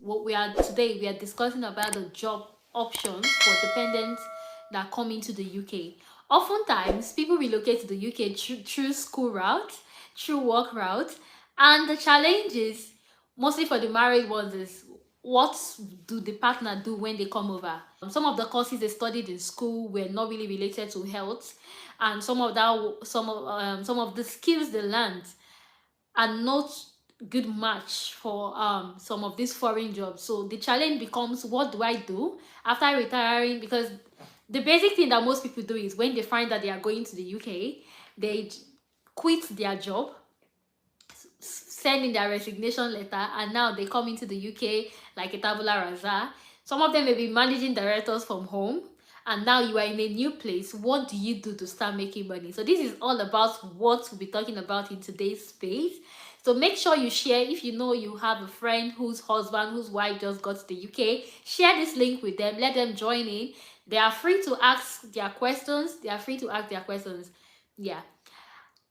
we are discussing about the job options for dependents that come into the UK. Oftentimes, people relocate to the UK through school route, through work route, and the challenges, mostly for the married ones, is what do the partner do when they come over. Some of the courses they studied in school were not really related to health, and some of the skills they learned are not good match for some of these foreign jobs. So the challenge becomes, what do I do after retiring? Because the basic thing that most people do is when they find that they are going to the UK, they quit their job, send in their resignation letter, and now they come into the UK like a tabula rasa. Some of them may be managing directors from home, and now you are in a new place. What do you do to start making money? So this is all about what we'll be talking about in today's space. So make sure you share. If you know you have a friend whose husband, whose wife just got to the UK, share this link with them. Let them join in. They are free to ask their questions. Yeah.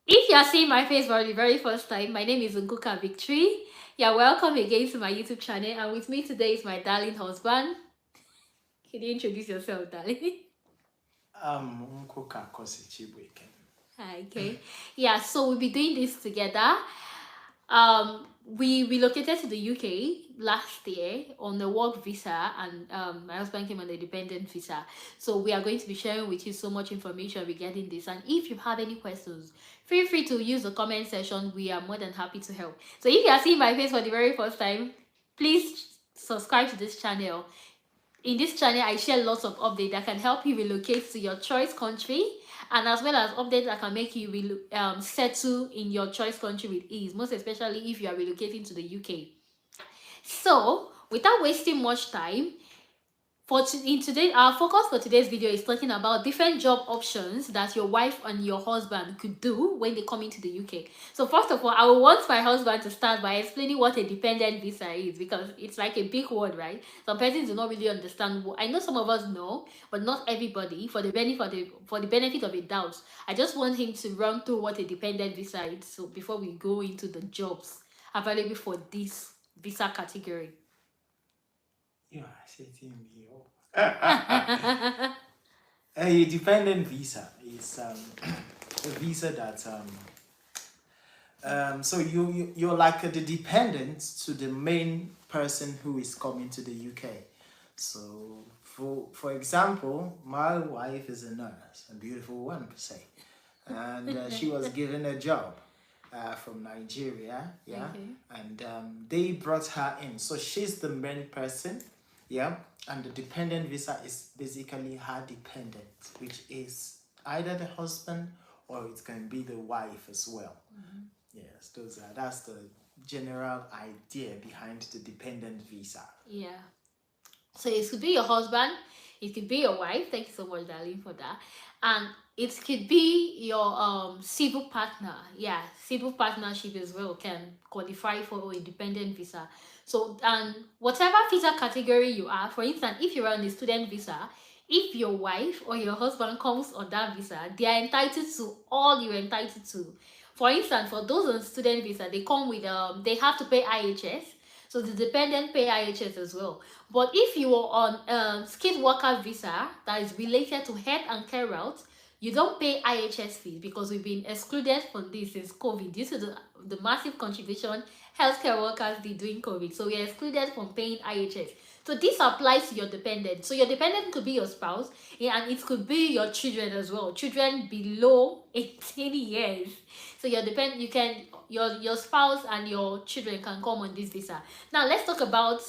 If you are seeing my face for the very first time, my name is Nkuka Victory. You're welcome again to my YouTube channel, and with me today is my darling husband. Can you introduce yourself, darling? Nkuka Kosichibweke. Okay. Yeah, so we'll be doing this together. We relocated to the UK last year on the work visa, and my husband came on the dependent visa. So we are going to be sharing with you so much information regarding this. And if you have any questions, feel free to use the comment section. We are more than happy to help. So if you are seeing my face for the very first time, please subscribe to this channel. In this channel, I share lots of updates that can help you relocate to your choice country, and as well as updates that can make you settle in your choice country with ease, most especially if you are relocating to the UK. So, without wasting much time, our focus for today's video is talking about different job options that your wife and your husband could do when they come into the UK. So first of all, I will want my husband to start by explaining what a dependent visa is, because it's like a big word, right? Some persons do not really understand. I know some of us know, but not everybody. For the benefit of a doubt, I just want him to run through what a dependent visa is, so before we go into the jobs available for this visa category. You are sitting me. A dependent visa is a visa that so you're like the dependent to the main person who is coming to the UK. So for example, my wife is a nurse, a beautiful one per se, and she was given a job from Nigeria, yeah, Okay. and they brought her in, so she's the main person, yeah, and the dependent visa is basically her dependent, which is either the husband or it can be the wife as well. Yes, that's the general idea behind the dependent visa. Yeah. So it could be your husband, it could be your wife. Thank you so much, darling, for that. And it could be your civil partner. Yeah, civil partnership as well can qualify for a dependent visa. So, and whatever visa category you are, for instance, if you're on a student visa, if your wife or your husband comes on that visa, they are entitled to all you're entitled to. For instance, for those on student visa, they come with they have to pay IHS. So the dependent pay IHS as well. But if you are on skilled worker visa that is related to health and care route, you don't pay IHS fees, because we've been excluded from this since COVID due to the massive contribution healthcare workers did during COVID. So we are excluded from paying IHS. So this applies to your dependent. So your dependent could be your spouse, and it could be your children as well. Children below 18 years. So your spouse and your children can come on this visa. Now let's talk about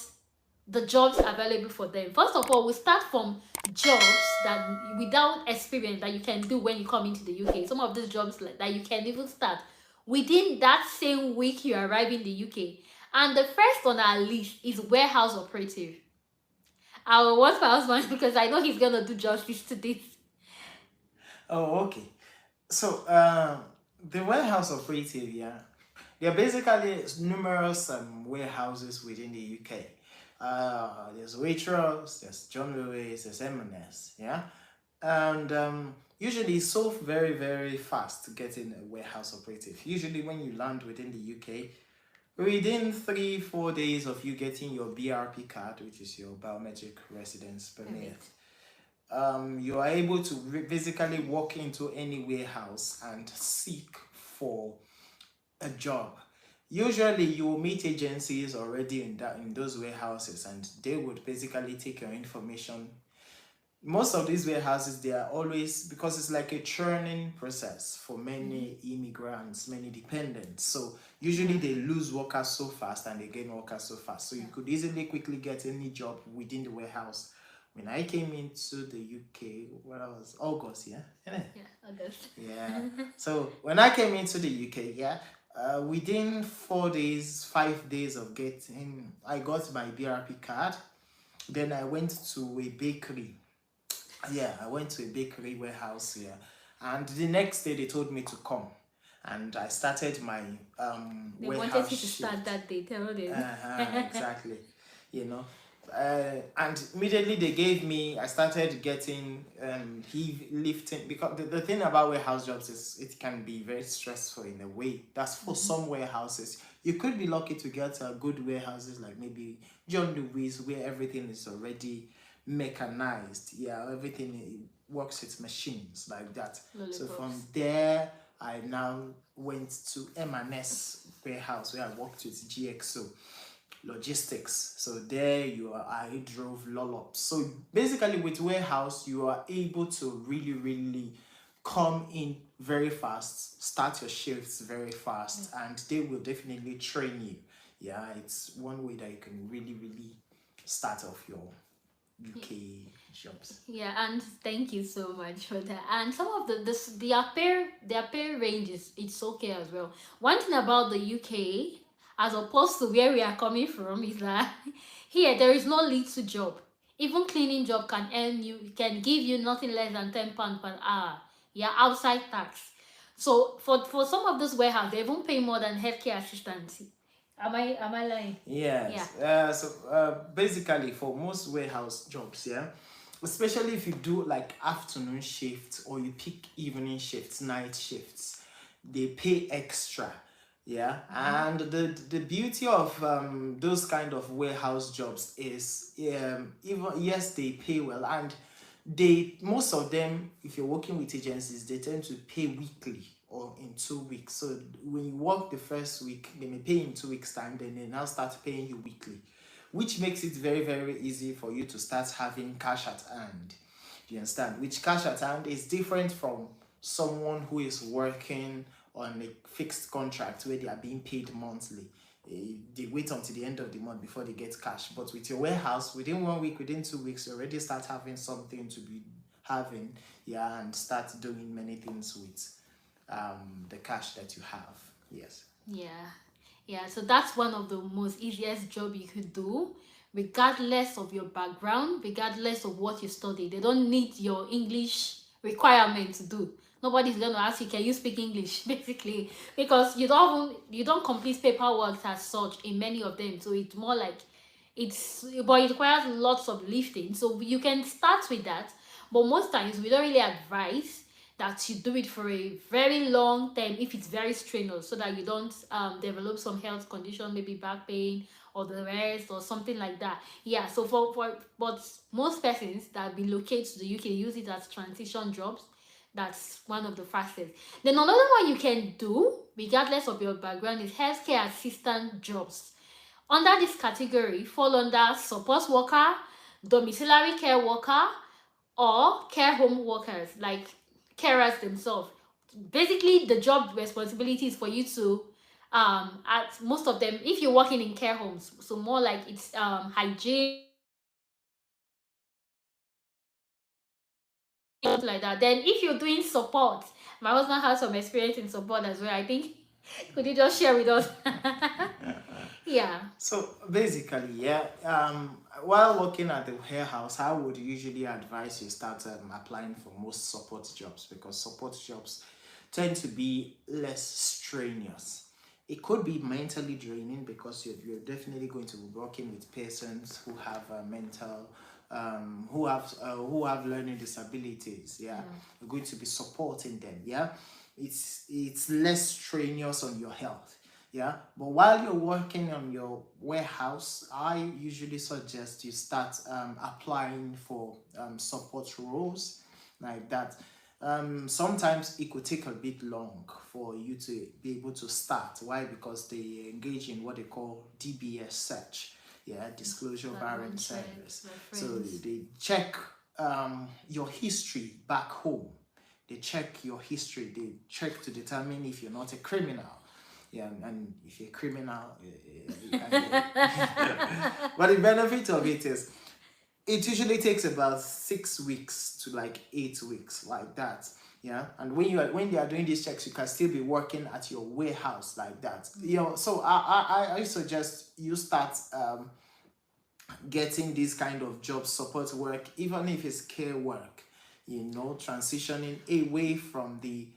the jobs available for them. First of all, we start from jobs that without experience that you can do when you come into the UK. Some of these jobs that you can even start within that same week you arrive in the UK. And the first on our list is warehouse operative. I will want my husband because I know he's gonna do justice to this. Oh, okay. So the warehouse operative, yeah, there are basically numerous warehouses within the UK. There's Waitrose, there's John Lewis, there's M&S, yeah, and usually it's so very fast to get in a warehouse operative. Usually when you land within the UK, Within 3-4 days of you getting your BRP card, which is your biometric residence permit, Perfect. you are able to physically walk into any warehouse and seek for a job. Usually, you will meet agencies already in those warehouses, and they would basically take your information. Most of these warehouses, they are always, because it's like a churning process for Mm-hmm. many immigrants, many dependents. So usually Yeah. they lose workers so fast and they gain workers so fast. So you Yeah. could easily quickly get any job within the warehouse. When I came into the UK, what I was August, yeah, yeah, Yeah. August. yeah. So when I came into the UK, yeah, within 4 days, 5 days of getting, I got my BRP card. Then I went to a bakery. Yeah, I went to a bakery warehouse here, and the next day they told me to come, and I started my They wanted warehouse you to start shift. that day. Tell them. Exactly, you know. And immediately they gave me, I started getting heavy lifting, because the thing about warehouse jobs is it can be very stressful in a way. That's for Mm-hmm. some warehouses. You could be lucky to get good warehouses like maybe John Lewis, where everything is already mechanized. Yeah, everything works with machines like that. So from Lollipops. there, I now went to M&S warehouse where I worked with GXO logistics. So there you are, I drove lollops. So basically with warehouse, you are able to really come in very fast, start your shifts very Yeah. fast, and they will definitely train you. Yeah, it's one way that you can really start off your UK jobs. Yeah, and thank you so much for that. And some of their pay range is it's okay as well. One thing about the UK, as opposed to where we are coming from, is that here there is no little job. Even cleaning job can give you nothing less than £10 per hour. Yeah, outside tax. So for some of those warehouse, they even pay more than healthcare assistants. Am I lying? Yeah. Yes. Basically, for most warehouse jobs, yeah, especially if you do like afternoon shifts or you pick evening shifts, night shifts, they pay extra. Yeah, Mm-hmm. and the beauty of those kind of warehouse jobs is even yes they pay well, and they most of them, if you're working with agencies, they tend to pay weekly or in 2 weeks. So when you work the first week, they may pay in 2 weeks time, then they now start paying you weekly, which makes it very easy for you to start having cash at hand. Do you understand? Which cash at hand is different from someone who is working on a fixed contract where they are being paid monthly. They wait until the end of the month before they get cash. But with your warehouse, within 1 week, within 2 weeks, you already start having something to be having, yeah, and start doing many things with the cash that you have. Yes. Yeah, yeah. So that's one of the most easiest job you could do, regardless of your background, regardless of what you study. They don't need your English requirement to do. Nobody's gonna ask you, can you speak English, basically, because you don't complete paperwork as such in many of them. So it's more like but it requires lots of lifting. So you can start with that, but most times we don't really advise that you do it for a very long time if it's very strenuous, so that you don't develop some health condition, maybe back pain or the rest or something like that. Yeah, so but most persons that relocate to the UK use it as transition jobs. That's one of the fastest. Then another one you can do, regardless of your background, is healthcare assistant jobs. Under this category fall under support worker, domiciliary care worker, or care home workers, like carers themselves. Basically, the job responsibility is for you to at most of them, if you're working in care homes, so more like it's hygiene, something like that. Then if you're doing support, my husband has some experience in support as well, I think. Could you just share with us? Yeah. So basically, yeah, while working at the warehouse, I would usually advise you start applying for most support jobs, because support jobs tend to be less strenuous. It could be mentally draining because you're definitely going to be working with persons who have mental, who have learning disabilities. Yeah, Yeah. you're going to be supporting them. Yeah, it's less strenuous on your health. Yeah, but while you're working on your warehouse, I usually suggest you start applying for support roles like that. Sometimes it could take a bit long for you to be able to start. Why? Because they engage in what they call DBS search, yeah, disclosure Background barring checks, service. So reference. they check your history back home. They check your history. They check to determine if you're not a criminal. Yeah, and if you're a criminal, you can get. But the benefit of it is, it usually takes about 6 weeks to like 8 weeks, like that. Yeah, and when they are doing these checks, you can still be working at your warehouse like that. So I suggest you start getting this kind of job support work, even if it's care work, transitioning away from the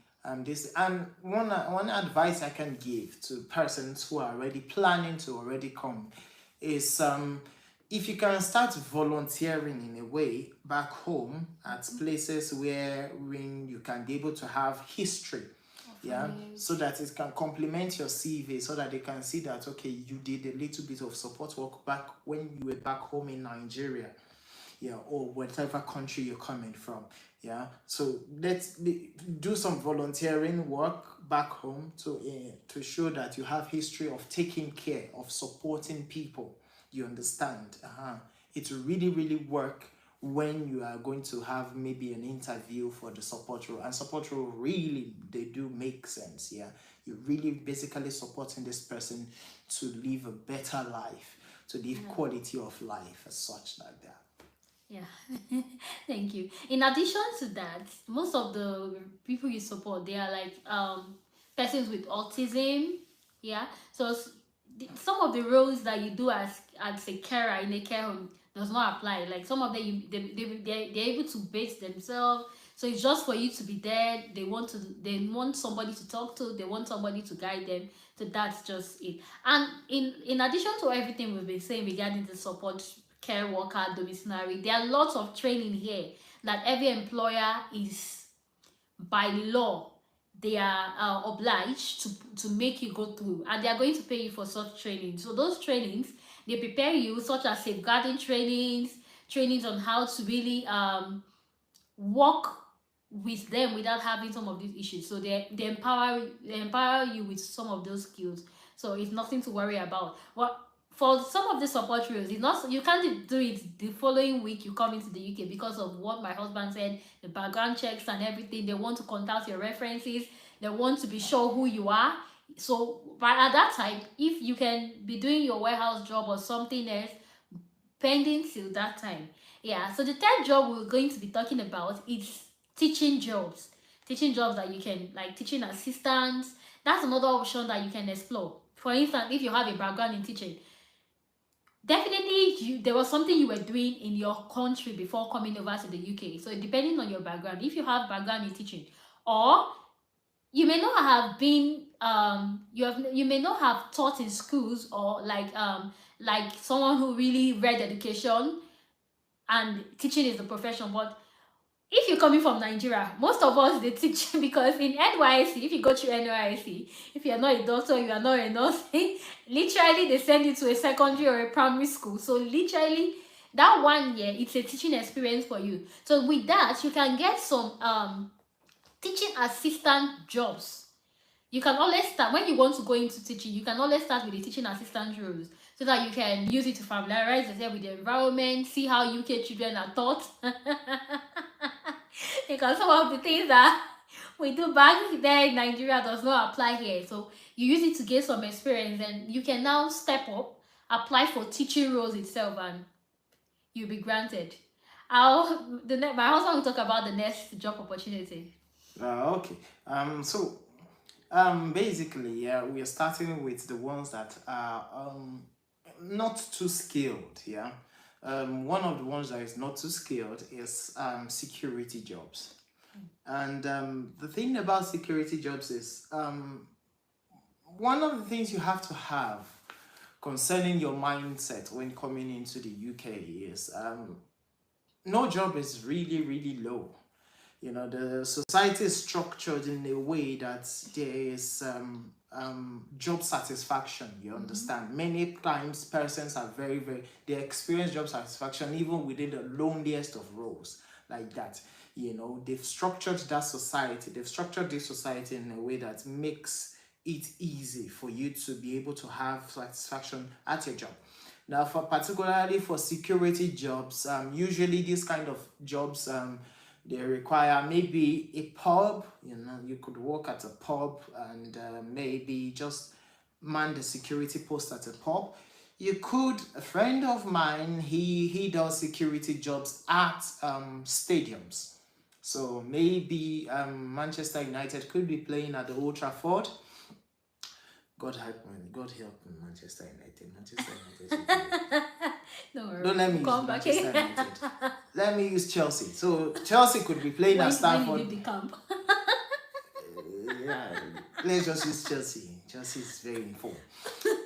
this. And one advice I can give to persons who are already planning to already come is if you can start volunteering in a way back home at places where when you can be able to have history, yeah, so that it can complement your CV, so that they can see that okay, you did a little bit of support work back when you were back home in Nigeria, yeah, or whatever country you're coming from, yeah. So let's do some volunteering work back home to show that you have history of taking care of supporting people. You understand? It really really work when you are going to have maybe an interview for the support role. And support role really, they do make sense. Yeah, you're really basically supporting this person to live a better life, to live quality of life as such, like that. Yeah, thank you. In addition to that, most of the people you support, they are like persons with autism. Yeah, so some of the roles that you do as a carer in a care home does not apply. Like some of them, they're able to base themselves. So it's just for you to be there. They want somebody to talk to. They want somebody to guide them. So that's just it. And in addition to everything we've been saying regarding the support care worker domiciliary, there are lots of training here that every employer is by law, they are obliged to make you go through, and they are going to pay you for such training. So those trainings, they prepare you, such as safeguarding trainings on how to really work with them without having some of these issues. So they empower you with some of those skills. So it's nothing to worry about. Well, for some of the support roles, it's not, you can't do it the following week you come into the UK, because of what my husband said, the background checks and everything. They want to contact your references. They want to be sure who you are. So but at that time, if you can be doing your warehouse job or something else pending till that time. Yeah, so the third job we're going to be talking about is teaching jobs. Teaching jobs that you can, like teaching assistants. That's another option that you can explore. For instance, if you have a background in teaching, definitely there was something you were doing in your country before coming over to the UK. So depending on your background, if you have background in teaching, or you may not have been you may not have taught in schools, or like someone who really read education and teaching is the profession. But if you're coming from Nigeria, most of us they teach because in NYC, if you go to NYC, if you're not a doctor, you are not a nurse, literally they send you to a secondary or a primary school. So literally that 1 year, it's a teaching experience for you. So with that, you can get some teaching assistant jobs. You can always start when you want to go into teaching. You can always start with the teaching assistant roles, so that you can use it to familiarize yourself with the environment, see how UK children are taught. Because some of the things that we do back there in Nigeria does not apply here. So you use it to get some experience, and you can now step up, apply for teaching roles itself, and you'll be granted. My husband will talk about the next job opportunity. Okay. So basically, yeah, we are starting with the ones that are not too skilled. Yeah. One of the ones that is not too skilled is security jobs. And the thing about security jobs is one of the things you have to have concerning your mindset when coming into the UK is no job is really really low. You know, the society is structured in a way that there is job satisfaction. You understand? Many times persons are they experience job satisfaction even within the loneliest of roles, like that. You know, they've structured that society, they've structured this society in a way that makes it easy for you to be able to have satisfaction at your job. Now, for particularly for security jobs, usually these kind of jobs, they require maybe a pub. You know, you could work at a pub and maybe just man the security post at a pub. You could, a friend of mine, he does security jobs at stadiums. So maybe Manchester United could be playing at the Old Trafford. God help me. God help me, Manchester United. Manchester United. Don't worry, Don't let me use come back Manchester here. United. Let me use Chelsea. So Chelsea could be playing at When Stamford. you leave the camp. Yeah, let's just use Chelsea. Chelsea is very informed.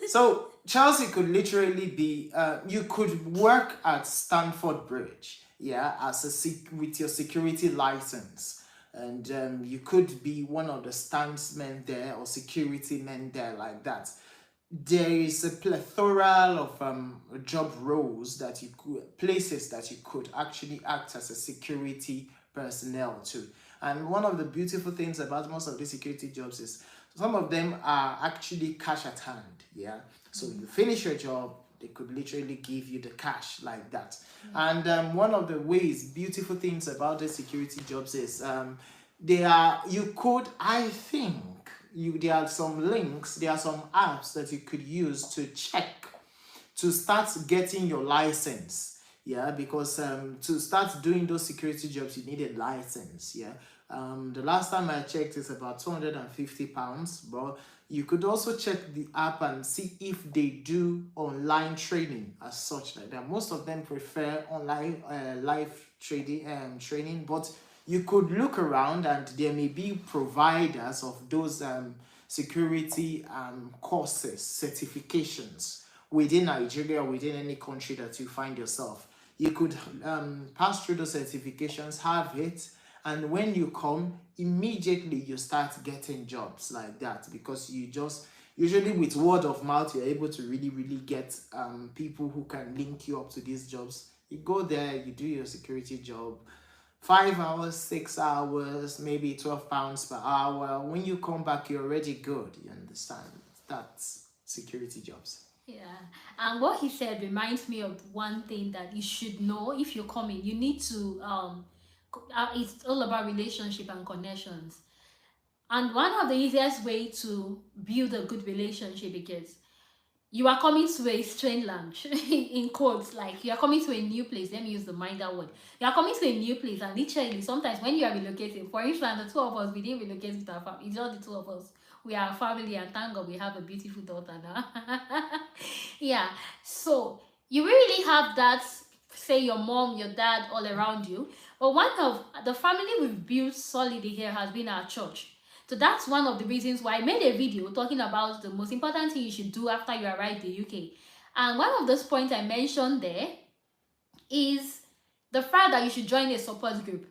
So Chelsea could literally be. You could work at Stamford Bridge, yeah, with your security license, and you could be one of the standsmen there or security men there, like that. There is a plethora of job roles that you could, places that you could actually act as a security personnel to. And one of the beautiful things about most of these security jobs is some of them are actually cash at hand. Yeah. So you finish your job, they could literally give you the cash, like that. And one of the beautiful things about the security jobs is you could, I think, there are some links, there are some apps that you could use to check, to start getting your license. Yeah, because to start doing those security jobs, you need a license. Yeah. The last time I checked, it's about £250, but you could also check the app and see if they do online training as such, like that. Most of them prefer online live training, but you could look around and there may be providers of those security courses, certifications within Nigeria, within any country that you find yourself. You could pass through those certifications, have it, and when you come, immediately you start getting jobs, like that, because you just, usually with word of mouth, you're able to really get people who can link you up to these jobs. You go there, you do your security job, 5 hours, 6 hours, maybe £12 per hour. When you come back, you're already good. You understand? That's security jobs. Yeah, and what he said reminds me of one thing that you should know if you're coming. You need to it's all about relationship and connections. And one of the easiest way to build a good relationship, because you are coming to a strange land, in quotes, like you are coming to a new place. Let me use the minder word. You are coming to a new place, and literally sometimes when you are relocating, for instance, the two of us, we didn't relocate with our family. It's just the two of us. We are a family, and thank God we have a beautiful daughter now. Yeah, so you really have that, say your mom, your dad, all around you. But one of the family we've built solidly here has been our church. So that's one of the reasons why I made a video talking about the most important thing you should do after you arrive in the UK. And one of those points I mentioned there is the fact that you should join a support group.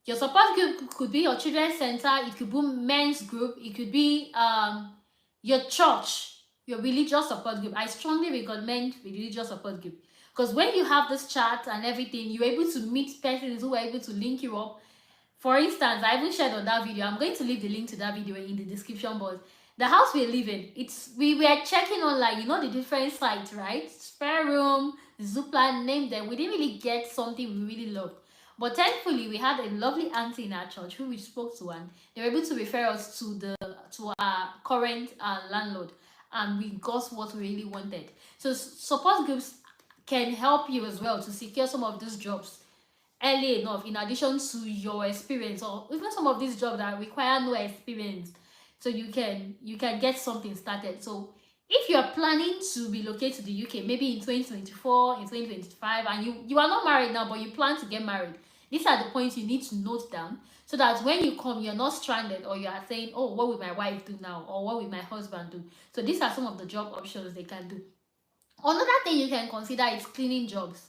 Your support group could be your children's center, it could be men's group, it could be your church, your religious support group. I strongly recommend religious support group, because when you have this chat and everything, you're able to meet persons who are able to link you up. For instance, I even shared on that video. I'm going to leave the link to that video in the description box. The house we're living, we were checking on, like, you know, the different sites, right? Spare room, Zoopla, name them. We didn't really get something we really loved. But thankfully, we had a lovely auntie in our church who we spoke to, and they were able to refer us to our current landlord, and we got what we really wanted. So support groups can help you as well to secure some of these jobs early enough, in addition to your experience, or even some of these jobs that require no experience, so you can get something started. So if you are planning to relocate to the UK, maybe in 2024, in 2025, and you are not married now but you plan to get married, these are the points you need to note down, so that when you come, you're not stranded, or you are saying, oh, what will my wife do now, or what will my husband do? So these are some of the job options they can do. Another thing you can consider is cleaning jobs.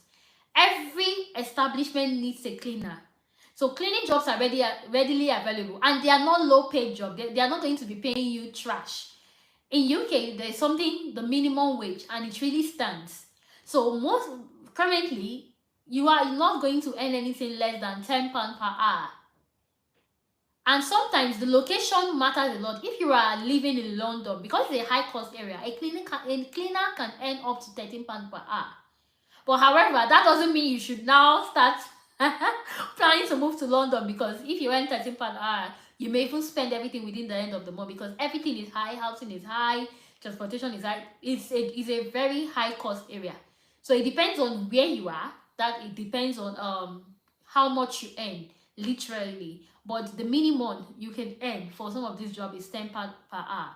Every establishment needs a cleaner. So cleaning jobs are readily available, and they are not low paid jobs. They are not going to be paying you trash. In UK, there's something, the minimum wage, and it really stands. So most currently, you are not going to earn anything less than £10 per hour. And sometimes the location matters a lot. If you are living in London, because it's a high cost area, a cleaner can earn up to £13 per hour. But however, that doesn't mean you should now start planning to move to London, because if you earn £13 per hour, you may even spend everything within the end of the month, because everything is high, housing is high, transportation is high. It's a very high cost area. So it depends on where you are. That it depends on how much you earn, literally. But the minimum you can earn for some of these jobs is £10 per hour.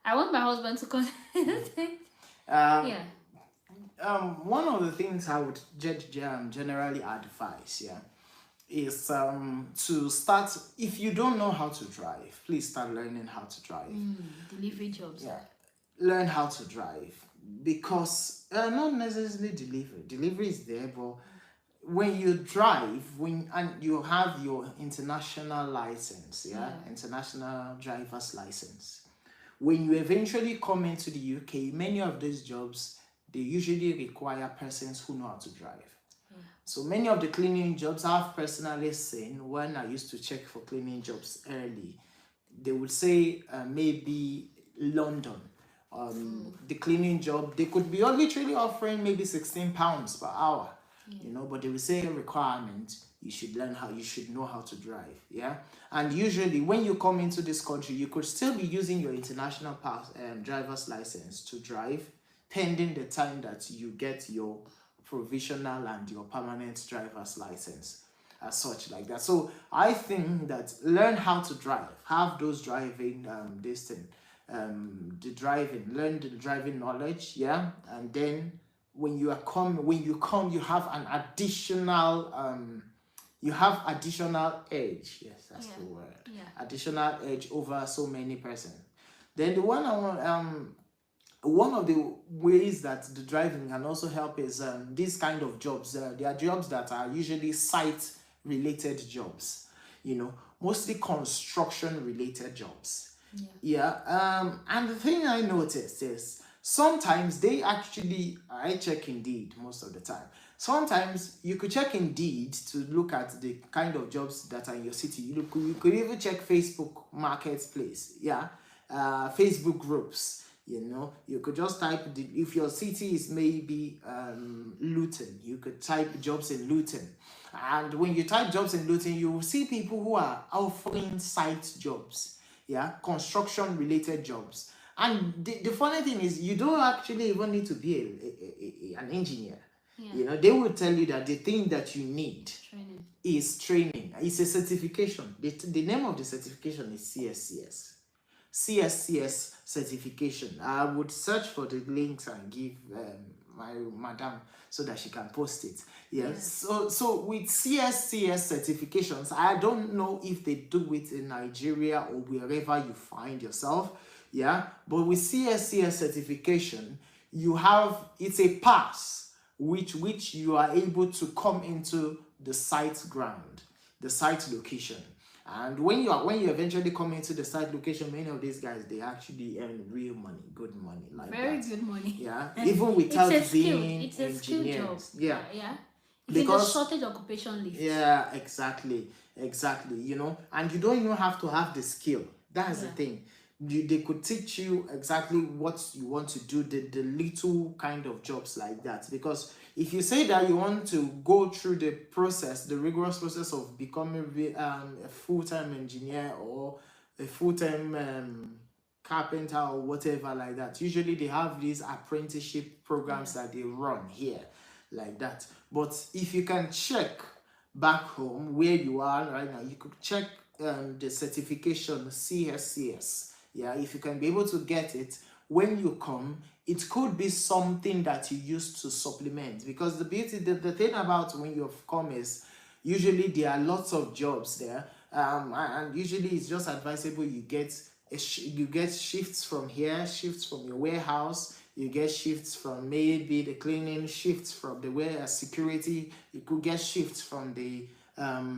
I want my husband to Um, yeah. One of the things I would generally advise, yeah, is to start. If you don't know how to drive, please start learning how to drive. Delivery jobs. Yeah, learn how to drive, because not necessarily delivery. Delivery is there, but when you drive, and you have your international license, international driver's license, when you eventually come into the UK, many of these jobs, they usually require persons who know how to drive. So many of the cleaning jobs I've personally seen, when I used to check for cleaning jobs early, they would say maybe London. The cleaning job, they could be literally offering maybe £16 per hour, but they will say a requirement, you should know how to drive, and usually when you come into this country, you could still be using your international driver's license to drive, pending the time that you get your provisional and your permanent driver's license, as such, like that. So I think that learn how to drive, have those driving learn the driving knowledge, and then when you come, you have an additional edge. Yes, that's the word. Additional edge over so many persons. Then the one of the ways that the driving can also help is these kind of jobs. There are jobs that are usually site related jobs, mostly construction related jobs. And the thing I noticed is sometimes I check Indeed most of the time. Sometimes you could check Indeed to look at the kind of jobs that are in your city. You could even check Facebook Marketplace, Facebook groups. You could just type, if your city is maybe Luton, you could type jobs in Luton. And when you type jobs in Luton, you will see people who are offering site jobs, construction related jobs. And the funny thing is, you don't actually even need to be an engineer. They will tell you that the thing that you need is training. It's a certification. The name of the certification is CSCS. CSCS certification. I would search for the links and give my madam so that she can post it. Yes. So with CSCS certifications, I don't know if they do it in Nigeria or wherever you find yourself. But with CSCS certification, it's a pass which you are able to come into the site ground, the site location. And when you eventually come into the site location, many of these guys, they actually earn real money, good money, like very that. good money. Even without being it's a skill job. It's because a shortage occupation list. Exactly. And you don't even have to have the skill. That's the thing. They could teach you exactly what you want to do, the little kind of jobs like that. Because if you say that you want to go through the rigorous process of becoming a full-time engineer or a full-time carpenter or whatever like that, usually they have these apprenticeship programs that they run here like that. But if you can check back home where you are right now, you could check the certification CSCS. If you can be able to get it when you come, it could be something that you use to supplement. Because the thing about when you've come is usually there are lots of jobs there, and usually it's just advisable you get shifts from here, shifts from your warehouse. You get shifts from maybe the cleaning, shifts from the security. You could get shifts from the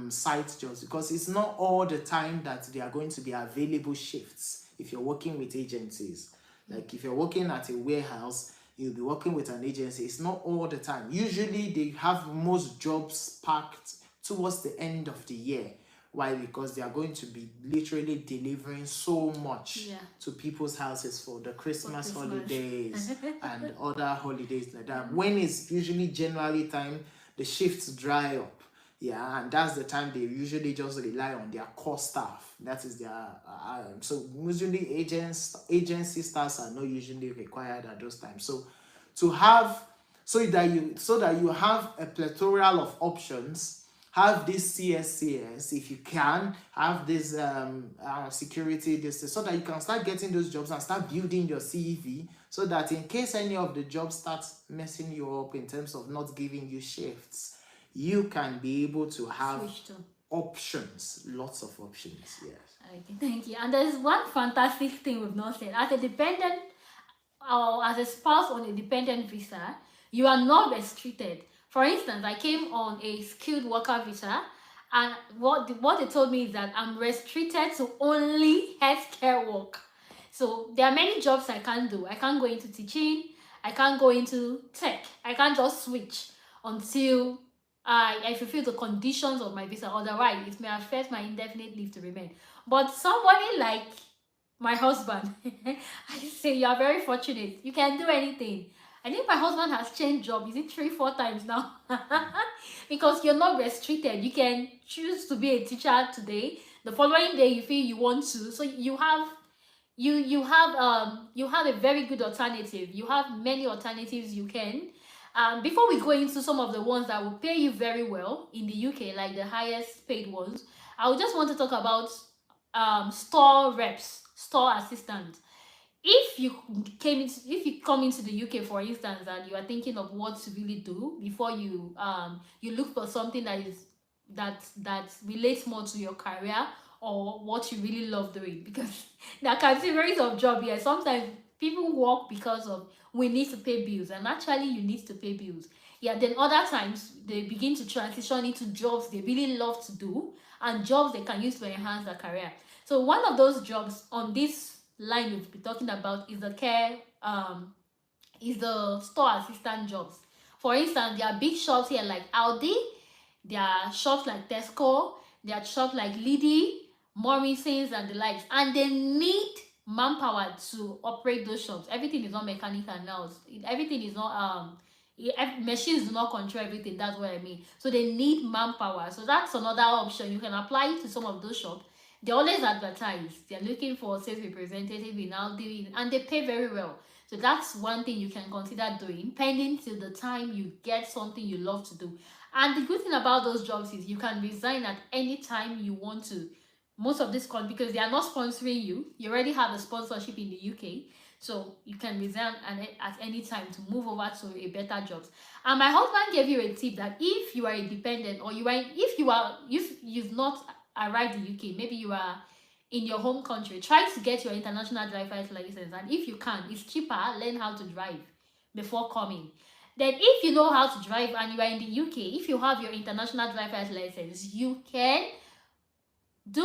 site jobs, because it's not all the time that they are going to be available shifts if you're working with agencies. Like if you're working at a warehouse, you'll be working with an agency. It's not all the time. Usually they have most jobs packed towards the end of the year. Why? Because they are going to be literally delivering so much to people's houses for the Christmas holidays and other holidays like that. When it's usually January time, the shifts dry up. Yeah, and that's the time they usually just rely on their core staff. That is their so usually agency staffs are not usually required at those times. So to have so that you have a plethora of options, have this CSCS if you can, have this security this, so that you can start getting those jobs and start building your CV, so that in case any of the jobs starts messing you up in terms of not giving you shifts, you can be able to have options, lots of options. Yes. Okay, thank you. And there's one fantastic thing we've not said. As a dependent or as a spouse on a dependent visa, you are not restricted. For instance, I came on a skilled worker visa, and what they told me is that I'm restricted to only healthcare work. So there are many jobs I can't do. I can't go into teaching. I can't go into tech. I can't just switch until I fulfill the conditions of my visa. Otherwise, it may affect my indefinite leave to remain. But somebody like my husband, I say you are very fortunate. You can do anything. I think my husband has changed job. Is it 3-4 times now? Because you're not restricted. You can choose to be a teacher today. The following day you feel you want to. So you have you have a very good alternative. You have many alternatives you can. Before we go into some of the ones that will pay you very well in the UK, like the highest paid ones, I would just want to talk about store reps, store assistants. If you come into the UK, for instance, and you are thinking of what to really do before you look for something that relates more to your career or what you really love doing, because there are categories of job here. Sometimes people work because of we need to pay bills, and actually you need to pay bills. Yeah, then other times they begin to transition into jobs they really love to do and jobs they can use to enhance their career. So one of those jobs on this line we'll be talking about is the store assistant jobs. For instance, there are big shops here like Aldi, there are shops like Tesco, there are shops like Lidl, Morrisons, and the likes, and they need manpower to operate those shops. Everything is not mechanical now. Everything is not machines do not control everything. That's what I mean. So they need manpower. So that's another option. You can apply to some of those shops. They always advertise. They're looking for a sales representative in Aldi, and they pay very well. So that's one thing you can consider doing, pending till the time you get something you love to do. And the good thing about those jobs is you can resign at any time you want to. Most of this because they are not sponsoring you. You already have a sponsorship in the UK. So you can resign at any time to move over to a better job. And my husband gave you a tip that if you are a dependent, or if you've not arrived in the UK, maybe you are in your home country, try to get your international driver's license. And if you can, it's cheaper, learn how to drive before coming. Then if you know how to drive and you are in the UK, if you have your international driver's license, you can do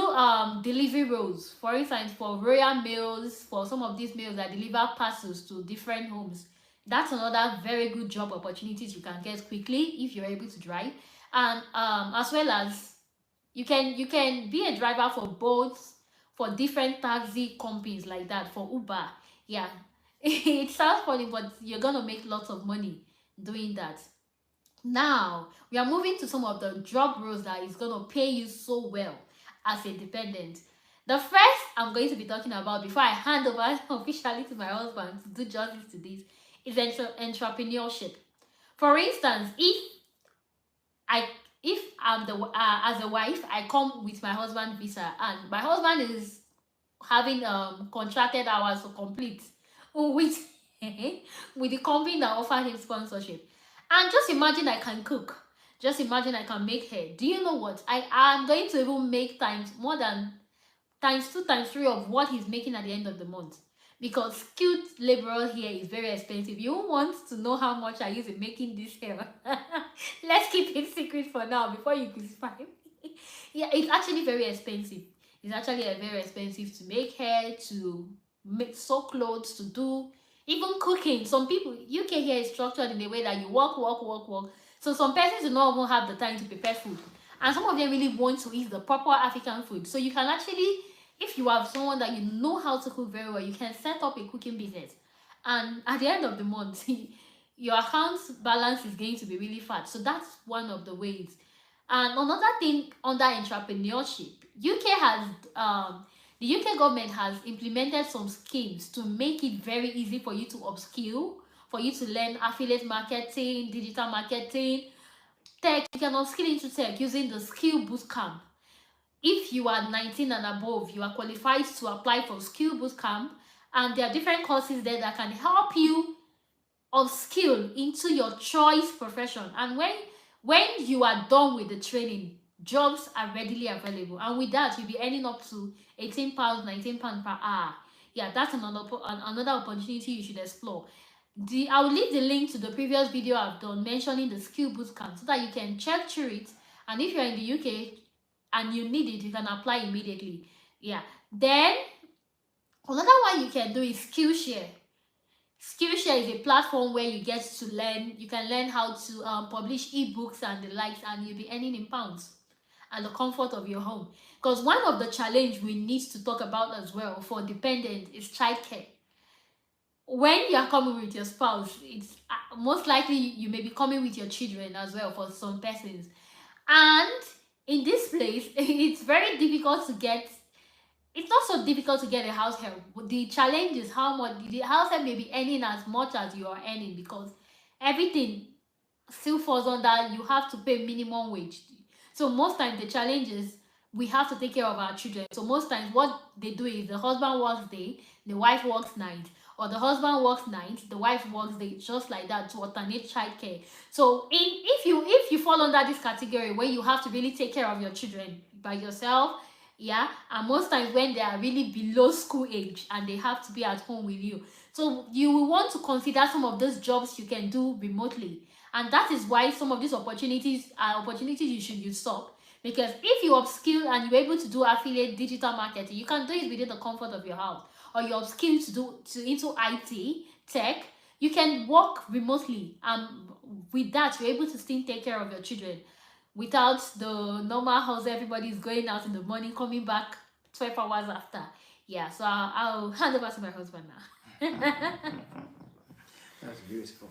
delivery roles. For instance, for royal mails, for some of these mails that deliver parcels to different homes. That's another very good job opportunities you can get quickly if you're able to drive. And as well as you can be a driver for both, for different taxi companies like that, for Uber. Yeah. It sounds funny, but you're gonna make lots of money doing that. Now we are moving to some of the job roles that is gonna pay you so well as a dependent. The first I'm going to be talking about before I hand over officially to my husband to do justice to this is entrepreneurship. For instance, if I'm as a wife, I come with my husband visa, and my husband is having contracted hours to complete with with the company that offered him sponsorship. And just imagine I can cook. Just imagine I can make hair. Do you know what? I am going to even make more than times 2, times 3 of what he's making at the end of the month. Because skilled laborer here is very expensive. You want to know how much I use in making this hair? Let's keep it secret for now before you crucify me. Yeah, it's actually very expensive. It's actually very expensive to make hair, to make sew clothes, to do even cooking. Some people UK here is structured in a way that you work, work, work, work. So some persons do not even have the time to prepare food, and some of them really want to eat the proper African food. So you can actually, if you have someone that you know how to cook very well, you can set up a cooking business, and at the end of the month, your account balance is going to be really fat. So that's one of the ways. And another thing under entrepreneurship, UK has the UK government has implemented some schemes to make it very easy for you to upskill, for you to learn affiliate marketing, digital marketing, tech. You can upskill into tech using the skill bootcamp. If you are 19 and above, you are qualified to apply for skill bootcamp, and there are different courses there that can help you of skill into your choice profession. And when you are done with the training, jobs are readily available, and with that you'll be earning up to 18 pounds, 19 pounds per hour. Yeah, that's another opportunity you should explore. I will leave the link to the previous video I've done mentioning the skill bootcamp so that you can check through it, and if you're in the UK and you need it, you can apply immediately. Yeah, then another one you can do is Skillshare. Skillshare is a platform where you get to learn, you can learn how to publish ebooks and the likes, and you'll be earning in pounds at the comfort of your home. Because one of the challenge we need to talk about as well for dependent is childcare. When you are coming with your spouse, it's most likely you may be coming with your children as well for some persons. And in this place, it's very difficult to get, it's not so difficult to get a house help, but the challenge is how much the house help may be earning as much as you are earning, because everything still falls under you have to pay minimum wage. So most times the challenge is we have to take care of our children. So most times what they do is the husband works day, the wife works night, or the husband works night, the wife works day, just like that, to alternate childcare. So if you fall under this category where you have to really take care of your children by yourself, yeah, and most times when they are really below school age and they have to be at home with you, so you will want to consider some of those jobs you can do remotely. And that is why some of these opportunities are opportunities you should use up, because if you upskill and you're able to do affiliate digital marketing, you can do it within the comfort of your house, or you upskill into IT tech, you can work remotely, and with that you're able to still take care of your children without the normal house everybody is going out in the morning, coming back 12 hours after. Yeah, so I'll hand over to my husband now. That's beautiful.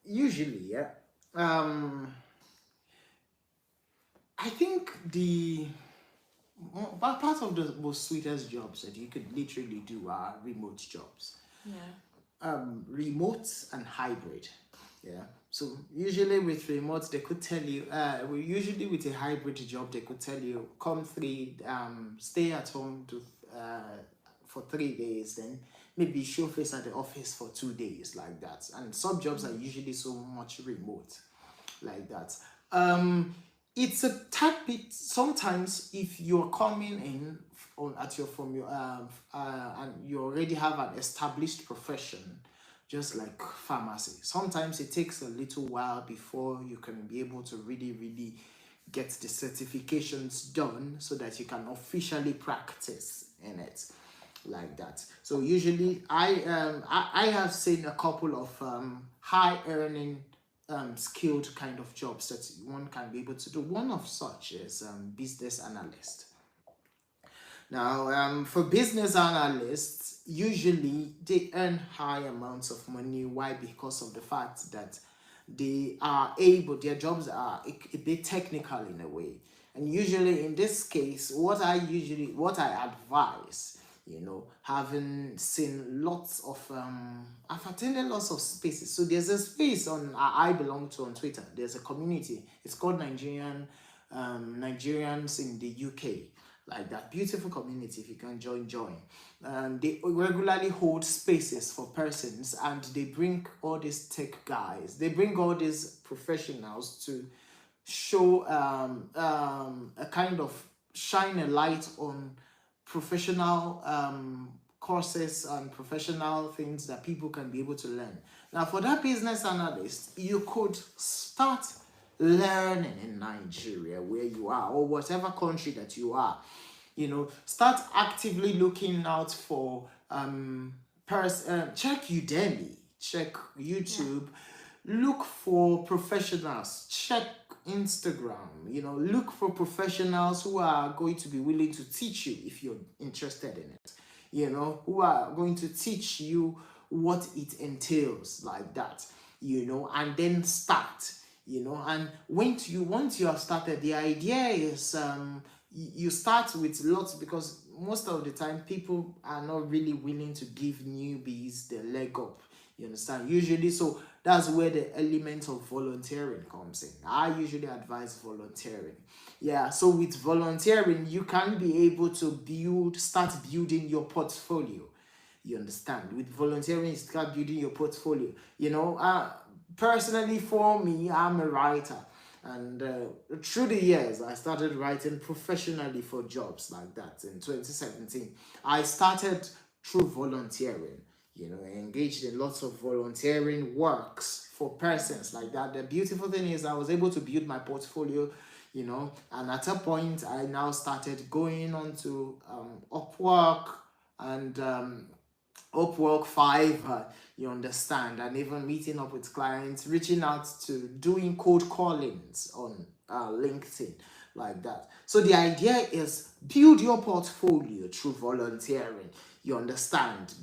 Usually, yeah. I think part of the most sweetest jobs that you could literally do are remote jobs. Yeah. Remote and hybrid. Yeah. So usually with remote, they could tell you. Usually with a hybrid job, they could tell you, come stay at home for 3 days, then maybe show face at the office for 2 days, like that. And some jobs are usually so much remote, like that. It's a type bit. Sometimes if you're coming in from your and you already have an established profession, just like pharmacy, sometimes it takes a little while before you can be able to really get the certifications done so that you can officially practice in it, like that. So usually I have seen a couple of high earning skilled kind of jobs that one can be able to do. One of such is business analyst. Now, for business analysts, usually they earn high amounts of money. Why? Because of the fact that their jobs are a bit technical in a way. And usually in this case, what I advise, having seen I've attended lots of spaces. So there's a space I belong to on Twitter. There's a community. It's called Nigerians in the UK. Like that beautiful community. If you can join. They regularly hold spaces for persons, and they bring all these tech guys. They bring all these professionals to show a kind of shine a light on professional courses and professional things that people can be able to learn. Now, for that business analyst, you could start learning in Nigeria, where you are, or whatever country that you are. Start actively looking out for check Udemy, check YouTube, look for professionals, check Instagram, look for professionals who are going to be willing to teach you if you're interested in it, who are going to teach you what it entails, like that, and then start, and once you have started, the idea is you start with lots, because most of the time people are not really willing to give newbies the leg up, you understand, usually. So that's where the element of volunteering comes in. I usually advise volunteering. So with volunteering, you can be able to start building your portfolio. You understand? With volunteering, you start building your portfolio. Personally, for me, I'm a writer. And through the years, I started writing professionally for jobs like that. In 2017, I started through volunteering. Engaged in lots of volunteering works for persons like that. The beautiful thing is I was able to build my portfolio, and at a point I now started going on to Upwork and Upwork, Fiverr, you understand, and even meeting up with clients, reaching out to doing cold callings on LinkedIn, like that. So the idea is build your portfolio through volunteering. You understand,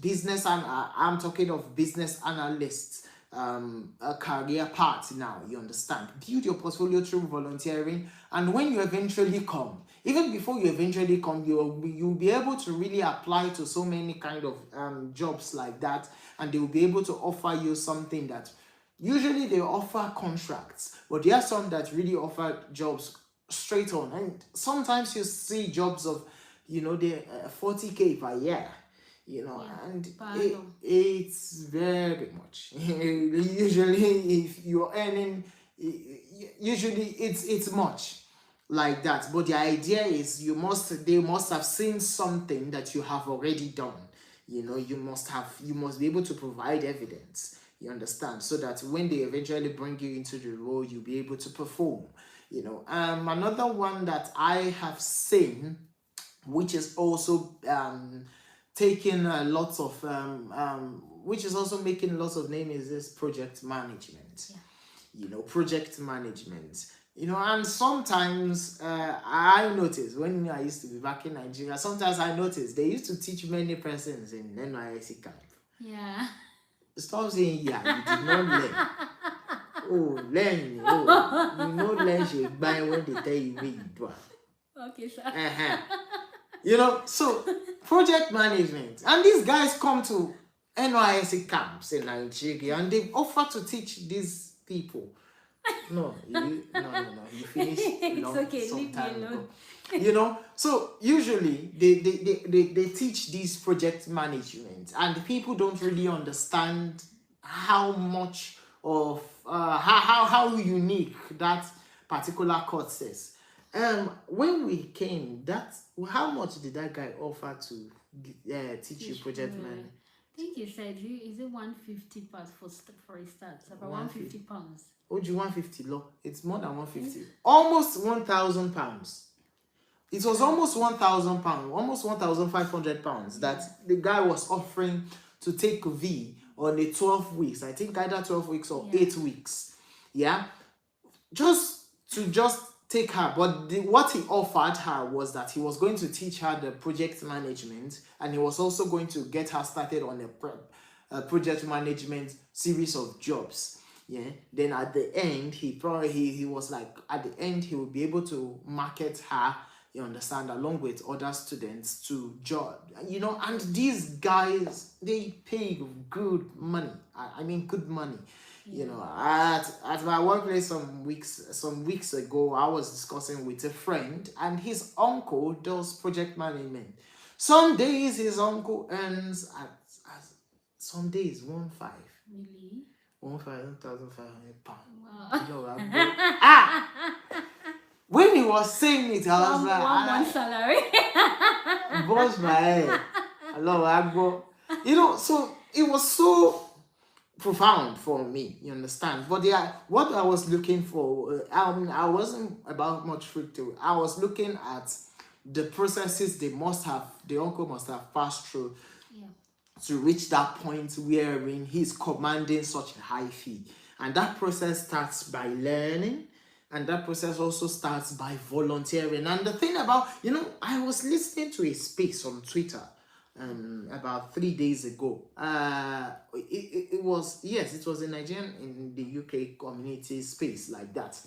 I'm talking of business analysts, a career path now. You understand, build your portfolio through volunteering, and when you eventually come, even before you eventually come, you'll be able to really apply to so many kind of jobs like that, and they will be able to offer you something that usually they offer contracts, but there are some that really offer jobs straight on, and sometimes you see jobs of the 40K per year, and it's very much. Usually if you're earning, usually it's much like that, but the idea is they must have seen something that you have already done. You must be able to provide evidence, you understand, so that when they eventually bring you into the role, you'll be able to perform. Another one that I have seen, which is also taking lots of which is also making lots of name, is this project management. Project management. And sometimes I noticed when I used to be back in Nigeria, sometimes I noticed they used to teach many persons in NYSC camp. Stop saying you did not learn. Learn. Learn you buy when they tell you where you do. Okay, sir. So project management, and these guys come to NYSC camps in Nigeria, and they offer to teach these people. No, you finish. It's okay, leave me alone. So usually they teach these project management, and people don't really understand how much of how unique that particular course is. When we came, how much did that guy offer to teach you project management? I think he said, is it 150 pounds for a start? About 150 pounds. Oh, do you 150 law? It's more than 150. Almost 1,000 pounds. It was almost 1,000 pounds, almost 1,500 pounds that the guy was offering to take V on a 12 weeks. I think either 12 weeks or 8 weeks. Just take her. But what he offered her was that he was going to teach her the project management, and he was also going to get her started on a project management series of jobs. Then at the end, he was like, at the end he will be able to market her, you understand, along with other students to job. And these guys, they pay good money. I mean good money. At my workplace some weeks ago, I was discussing with a friend, and his uncle does project management. Some days his uncle earns some days 1.5. Really? 1,500 pounds. Wow. When he was saying it, I was like, 1 month salary. Boss my head. So it was so profound for me, you understand. But yeah, what I was looking for, I wasn't about much fruit. I was looking at the processes the uncle must have passed through Yeah. to reach that point wherein he's commanding such a high fee. And that process starts by learning, and that process also starts by volunteering. And the thing about, I was listening to a space on Twitter about 3 days ago. It was, yes, it was a Nigerian in the UK community space like that.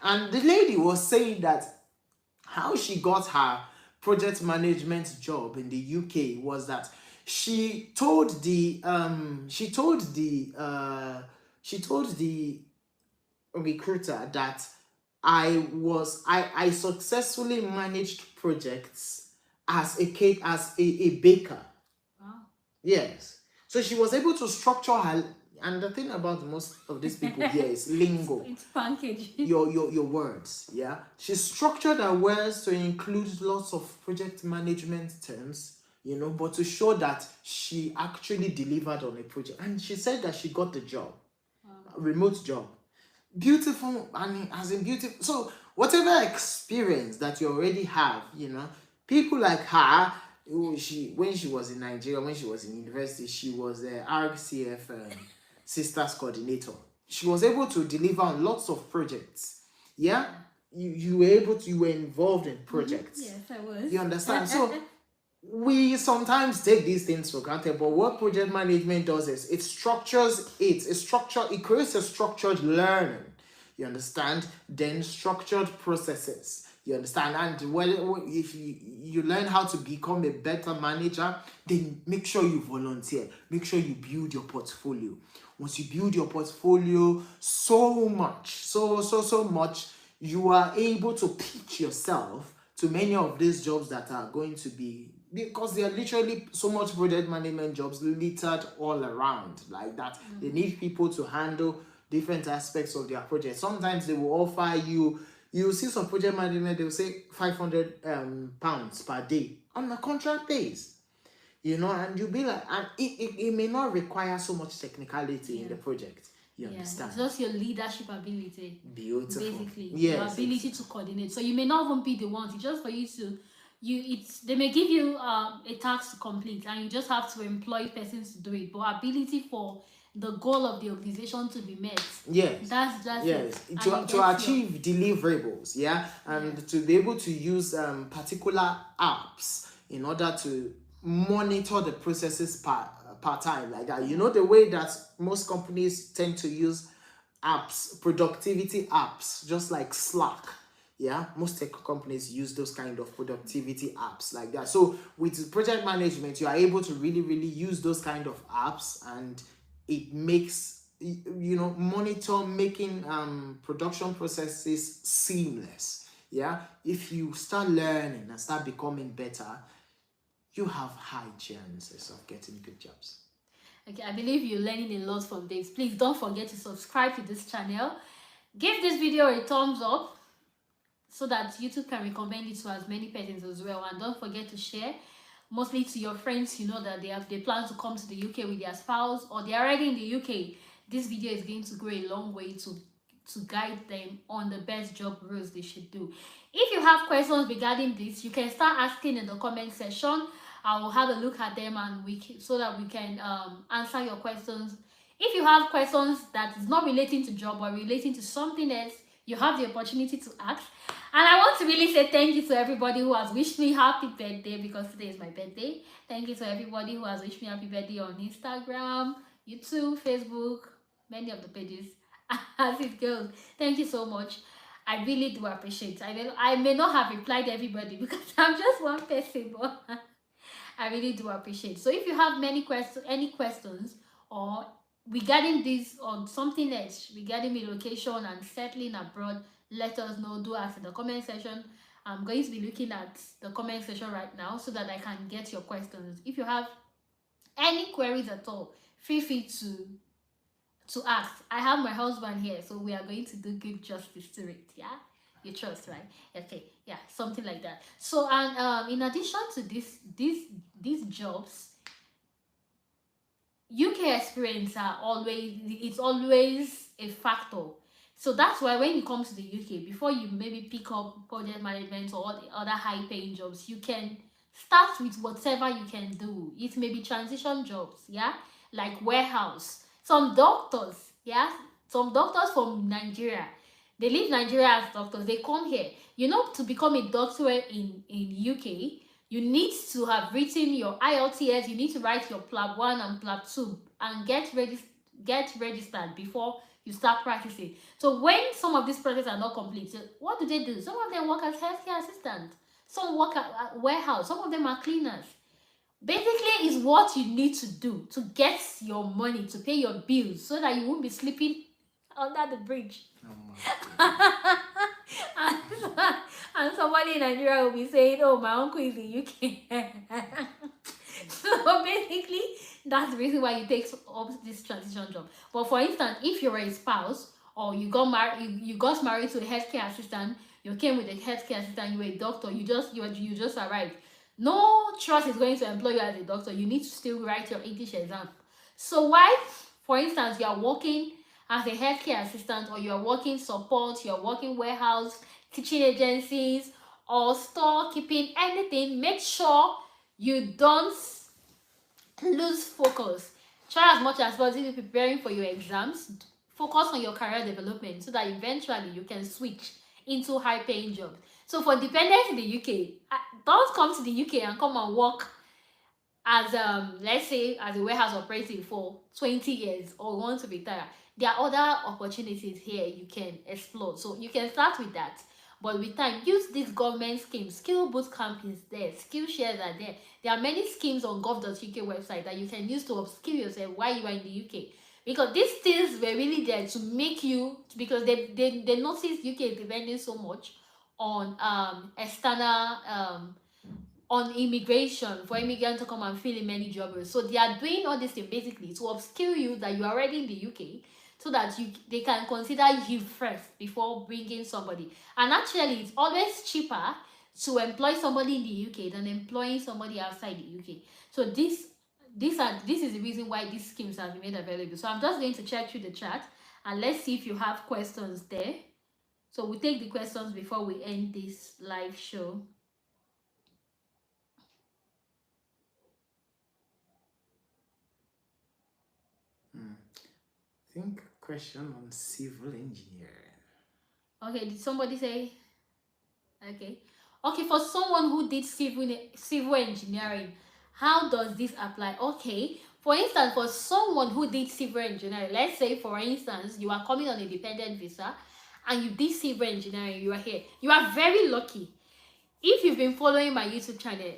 And the lady was saying that how she got her project management job in the UK was that she told the recruiter that I successfully managed projects as a baker. Wow. Yes. So she was able to structure her, and the thing about most of these people here is lingo. It's package. Your words, yeah. She structured her words to include lots of project management terms, but to show that she actually delivered on a project. And she said that she got the job, a remote job. Beautiful, and as in beautiful. So whatever experience that you already have, people like her, when she was in Nigeria, when she was in university, she was the RCF sisters coordinator. She was able to deliver on lots of projects. Yeah, you were involved in projects. Yes, I was. You understand? So we sometimes take these things for granted, but what project management does is it creates a structured learning, you understand, then structured processes, you understand. And if you learn how to become a better manager, then make sure you volunteer, make sure you build your portfolio. Once you build your portfolio so much, you are able to pitch yourself to many of these jobs that are going to be, because there are literally so much project management jobs littered all around like that. They need people to handle different aspects of their project. Sometimes they will offer you see some project management, they will say £500 per day on a contract base. And you'll be like, and it may not require so much technicality in the project. You understand? It's just your leadership ability. Beautiful. Basically, yes, your ability to coordinate. So you may not even be the ones. It's just for you to, they may give you a task to complete, and you just have to employ persons to do it. But ability for the goal of the organization to be met. Yes. That's yes. it. To achieve deliverables, yeah, and to be able to use particular apps in order to monitor the processes per time like that. The way that most companies tend to use apps, productivity apps, just like Slack. Yeah, most tech companies use those kind of productivity apps like that. So with project management, you are able to really, really use those kind of apps, and it makes monitor making production processes seamless. Yeah, if you start learning and start becoming better, you have high chances of getting good jobs. Okay, I believe you're learning a lot from this. Please don't forget to subscribe to this channel. Give this video a thumbs up so that YouTube can recommend it to as many persons as well. And don't forget to share, mostly to your friends, that they plan to come to the UK with their spouse, or they're already in the UK. This video is going to go a long way to guide them on the best job roles they should do. If you have questions regarding this, you can start asking in the comment section. I will have a look at them, and so that we can answer your questions. If you have questions that is not relating to job or relating to something else, you have the opportunity to ask. And I want to really say thank you to everybody who has wished me happy birthday, because today is my birthday. Thank you to everybody who has wished me happy birthday on Instagram, YouTube, Facebook, many of the pages as it goes. Thank you so much. I really do appreciate it. I may not have replied to everybody because I'm just one person, but I really do appreciate it. So if you have any questions, or regarding this or something else regarding relocation and settling abroad, let us know. Do ask in the comment section. I'm going to be looking at the comment section right now so that I can get your questions. If you have any queries at all, feel free to ask. I have my husband here, so we are going to do good justice to it. Yeah, you trust, right? Okay, yeah, something like that. So, and in addition to these jobs, UK experience are always, it's always a factor. So that's why when you come to the UK, before you maybe pick up project management or all the other high paying jobs, you can start with whatever you can do. It may be transition jobs, yeah, like warehouse. Some doctors, yeah, some doctors from Nigeria, they leave Nigeria as doctors, they come here. You know, to become a doctor in UK, you need to have written your IELTS, you need to write your PLAB 1 and PLAB 2 and get registered before you start practicing. So when some of these processes are not complete, so what do? Some of them work as healthcare assistants, some work at warehouse, some of them are cleaners. Basically, is what you need to do to get your money to pay your bills so that you won't be sleeping under the bridge. and, and somebody in Nigeria will be saying, "Oh, my uncle is in UK." So basically, that's the reason why you take up this transition job. But for instance, if you're a spouse or you got married, you got married to a healthcare assistant, you came with a healthcare assistant, you were a doctor, you just arrived. No trust is going to employ you as a doctor. You need to still write your English exam. So why, for instance, you are working as a healthcare assistant, or you are working support, you are working warehouse, teaching agencies, or store keeping, anything, make sure you don't lose focus. Try as much as possible preparing for your exams. Focus on your career development so that eventually you can switch into high paying jobs. So for dependents in the UK, don't come to the UK and come and work as let's say as a warehouse operative for 20 years or want to retire. There are other opportunities here you can explore. So you can start with that. But with time, use these government schemes. Skill boot camp is there. Skill shares are there. There are many schemes on gov.uk website that you can use to upskill yourself while you are in the UK. Because these things were really there to make you, because they noticed UK is depending so much on external on immigration, for immigrants to come and fill in many jobs. So they are doing all this thing basically to upskill you that you are already in the UK, so that they can consider you first before bringing somebody. And actually, it's always cheaper to employ somebody in the UK than employing somebody outside the UK. So this is the reason why these schemes have been made available. So I'm just going to check through the chat and let's see if you have questions there. So we'll take the questions before we end this live show. I think question on civil engineering. Okay, did somebody say? Okay, for someone who did civil engineering, how does this apply? Okay, for instance, for someone who did civil engineering, let's say for instance you are coming on a dependent visa and you did civil engineering, you are here, you are very lucky. If you've been following my YouTube channel,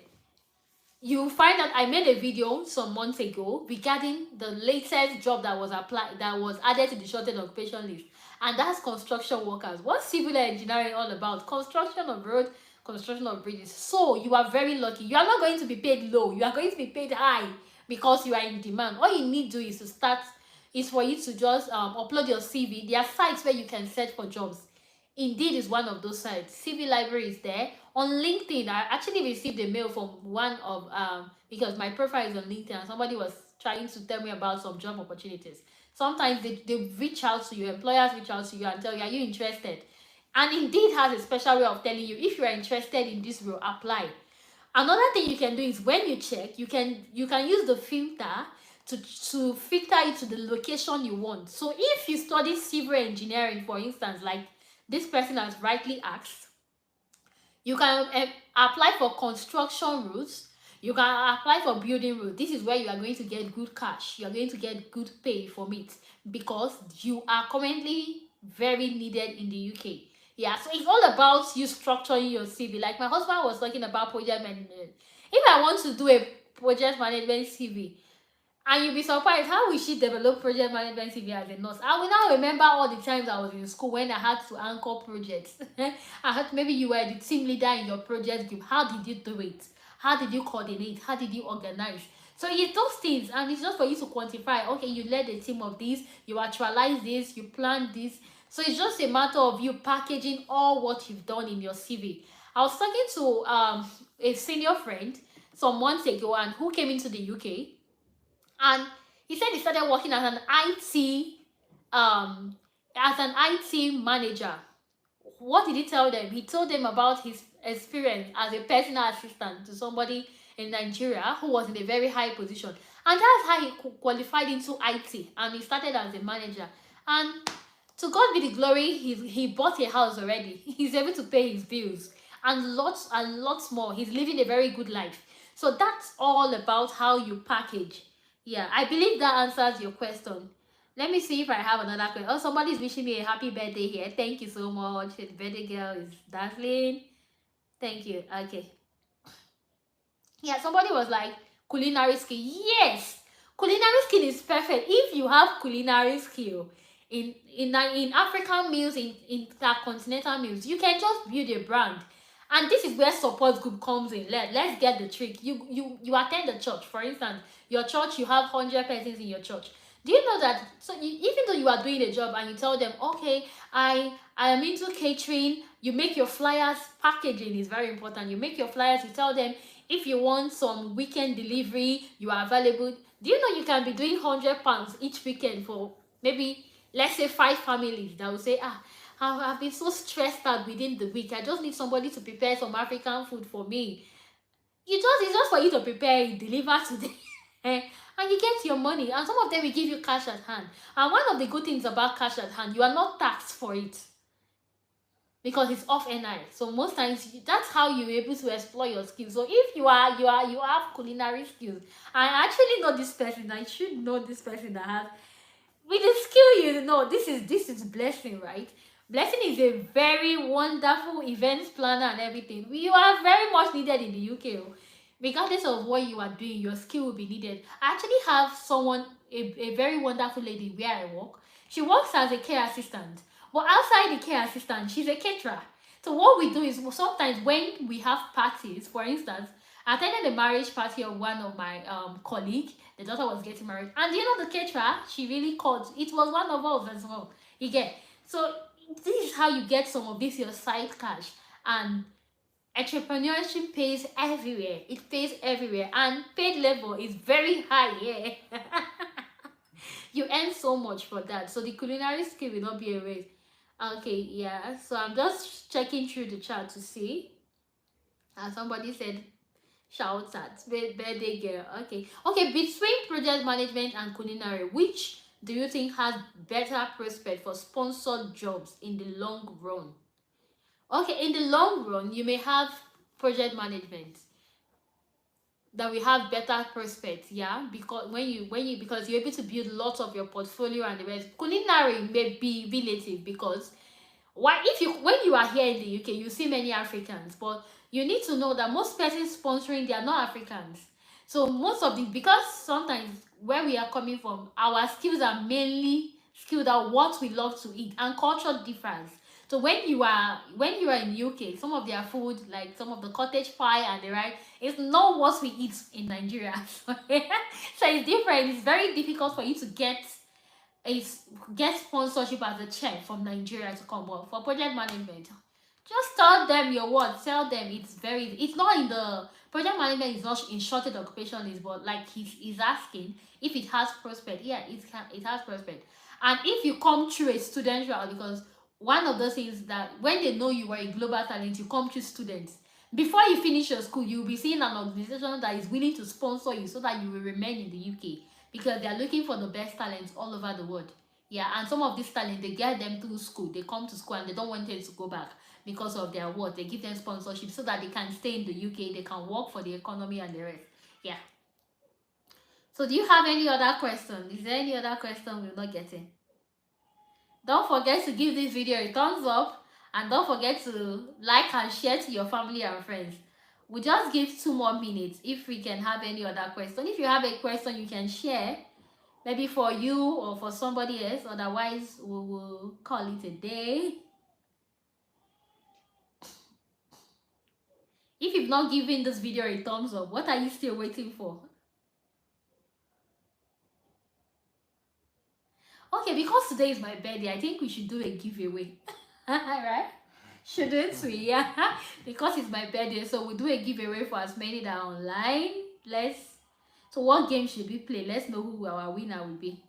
you'll find that I made a video some months ago regarding the latest job that was added to the shortage occupation list, and that's construction workers. What's civil engineering all about? Construction of road, construction of bridges. So you are very lucky. You are not going to be paid low, you are going to be paid high because you are in demand. All you need to do is for you to just upload your CV. There are sites where you can search for jobs. Indeed is one of those sites. CV library is there. On LinkedIn, I actually received a mail from one of because my profile is on LinkedIn and somebody was trying to tell me about some job opportunities. Sometimes they reach out to you, employers reach out to you and tell you, are you interested? And Indeed has a special way of telling you, if you are interested in this role, apply. Another thing you can do is when you check, you can use the filter to filter it to the location you want. So if you study civil engineering, for instance, like this person has rightly asked, you can apply for construction routes, you can apply for building routes. This is where you are going to get good cash, you are going to get good pay from it, because you are currently very needed in the UK. Yeah, so it's all about you structuring your CV. Like my husband was talking about project management. If I want to do a project management CV, and you'll be surprised, how will she develop project management CV as a nurse? I will now remember all the times I was in school when I had to anchor projects. Maybe you were the team leader in your project group. How did you do it? How did you coordinate? How did you organize? So it's those things, and it's just for you to quantify. Okay, you led a team of this, you actualize this, you plan this. So it's just a matter of you packaging all what you've done in your CV. I was talking to a senior friend some months ago, and who came into the UK, and He said he started working um as an IT manager. What did he tell them? He told them about his experience as a personal assistant to somebody in Nigeria who was in a very high position. And that's how he qualified into IT, and he started as a manager. And to God be the glory, he bought a house already. He's able to pay his bills and lots more. He's living a very good life. So that's all about how you package. Yeah, I believe that answers your question. Let me see if I have another question. Oh, somebody's wishing me a happy birthday here. Thank you so much. The birthday girl is dazzling. Thank you. Okay. Yeah, somebody was like, culinary skill. Yes, culinary skill is perfect. If you have culinary skill in African meals, in intercontinental meals, you can just build a brand. And this is where support group comes in. Let's get the trick. You attend the church, for instance. Your church, you have 100 persons in your church. Do you know that? So even though you are doing a job and you tell them, okay, I am into catering, you make your flyers. Packaging is very important. You make your flyers. You tell them, if you want some weekend delivery, you are available. Do you know you can be doing £100 each weekend for maybe, let's say, 5 families that will say, I've been so stressed out within the week. I just need somebody to prepare some African food for me. It's just for you to prepare it, deliver today. And you get your money. And some of them will give you cash at hand. And one of the good things about cash at hand, you are not taxed for it, because it's off NI. So most times that's how you're able to explore your skills. So if you have culinary skills, I actually know this person, I should know this person that has, with the skill, you know, this is blessing, right? Blessing is a very wonderful events planner and everything. You are very much needed in the UK. Regardless of what you are doing, your skill will be needed. I actually have someone, a very wonderful lady where I work. She works as a care assistant, but outside the care assistant, she's a caterer. So what we do is, sometimes when we have parties, for instance, I attended the marriage party of one of my colleague. The daughter was getting married, and you know, the caterer, she really called. It was one of us as well. You get, so this is how you get some of this your side cash. And entrepreneurship pays everywhere. It pays everywhere, and paid labor is very high. Yeah. You earn so much for that. So the culinary skill will not be a waste. Okay, yeah. So I'm just checking through the chat to see. And somebody said shouts at birthday girl. Okay, between project management and culinary, which do you think has better prospect for sponsored jobs in the long run? Okay, in the long run, you may have project management that will have better prospects, yeah, because because you're able to build lots of your portfolio and the rest. Culinary may be relative, because why, if you when you are here in the UK, you see many Africans, but you need to know that most persons sponsoring, they are not Africans. So most of the, because sometimes where we are coming from, our skills are mainly skilled at what we love to eat, and culture differs. So when you are in UK, some of their food, like some of the cottage pie and the right, it's not what we eat in Nigeria. So it's different. It's very difficult for you to get sponsorship as a chef from Nigeria to come work for project management. Just tell them your words. Tell them it's not in the project management is not in shorted occupation list, but like he's asking if it has prospect. Yeah, it has prospect. And if you come through a student route, because one of those things that when they know you are a global talent, you come through students. Before you finish your school, you'll be seeing an organization that is willing to sponsor you so that you will remain in the UK, because they are looking for the best talents all over the world. Yeah, and some of these talent, they get them through school. They come to school and they don't want them to go back because of their work. They give them sponsorship so that they can stay in the UK. They can work for the economy and the rest. Yeah. So do you have any other question? Is there any other question we're not getting? Don't forget to give this video a thumbs up, and don't forget to like and share to your family and friends. We just give 2 more minutes if we can have any other question. If you have a question, you can share, maybe for you or for somebody else. Otherwise, we will call it a day. If you've not given this video a thumbs up, what are you still waiting for? Okay, because today is my birthday, I think we should do a giveaway. Right? Shouldn't we? Yeah. Because it's my birthday, so we'll do a giveaway for as many that are online. So what game should we play? Let's know who our winner will be.